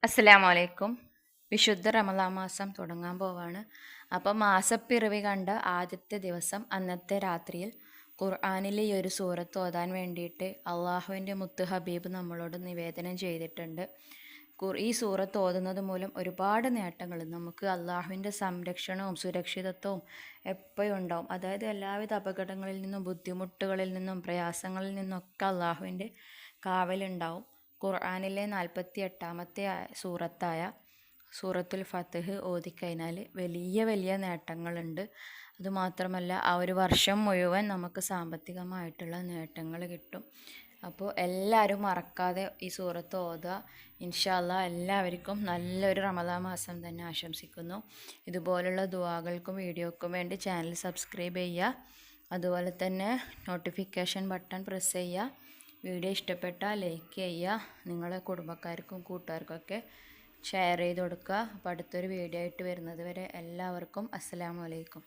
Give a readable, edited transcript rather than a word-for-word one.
അസ്സലാമു അലൈക്കും. വിശുദ്ധ റമളാൻ മാസം തുടങ്ങാൻ പോവാണ്. അപ്പോൾ മാസപ്പിറവി കണ്ട ആദ്യത്തെ ദിവസം അന്നത്തെ രാത്രിയിൽ ഖുർആനിലെ ഈ ഒരു സൂറത്ത് ഓതാൻ വേണ്ടിയിട്ട് അള്ളാഹുവിൻ്റെ മുത്ത് ഹബീബ് നമ്മളോട് നിവേദനം ചെയ്തിട്ടുണ്ട്. ഈ സൂറത്ത് ഓതുന്നത് മൂലം ഒരുപാട് നേട്ടങ്ങൾ നമുക്ക് അള്ളാഹുവിൻ്റെ സംരക്ഷണവും സുരക്ഷിതത്വവും എപ്പോഴും ഉണ്ടാവും. അതായത് എല്ലാവിധ അപകടങ്ങളിൽ നിന്നും ബുദ്ധിമുട്ടുകളിൽ നിന്നും പ്രയാസങ്ങളിൽ നിന്നൊക്കെ അള്ളാഹുവിൻ്റെ കാവലുണ്ടാവും. ഖുർആനിലെ 48ാമത്തെ സൂറത്തായ സൂറത്തുൽ ഫത്ഹ് ഓതിക്കഴിഞ്ഞാൽ വലിയ വലിയ നേട്ടങ്ങളുണ്ട്. അതുമാത്രമല്ല ആ ഒരു വർഷം മുഴുവൻ നമുക്ക് സാമ്പത്തികമായിട്ടുള്ള നേട്ടങ്ങൾ കിട്ടും. അപ്പോൾ എല്ലാവരും മറക്കാതെ ഈ സൂറത്ത് ഓതുക. ഇൻഷാ അല്ലാഹ് എല്ലാവർക്കും നല്ലൊരു റമദാൻ മാസം തന്നെ ആശംസിക്കുന്നു. ഇതുപോലുള്ള ദുആകൾക്കും വീഡിയോക്കും വേണ്ടി ചാനൽ സബ്സ്ക്രൈബ് ചെയ്യുക. അതുപോലെ തന്നെ നോട്ടിഫിക്കേഷൻ ബട്ടൺ പ്രസ് ചെയ്യുക. വീഡിയോ ഇഷ്ടപ്പെട്ടാൽ ലൈക്ക് ചെയ്യുക. നിങ്ങളെ കുടുംബക്കാർക്കും കൂട്ടുകാർക്കൊക്കെ ഷെയർ ചെയ്ത് കൊടുക്കുക. അപ്പോൾ അടുത്തൊരു വീഡിയോ ആയിട്ട് വരുന്നത് വരെ എല്ലാവർക്കും അസ്സലാമു അലൈക്കും.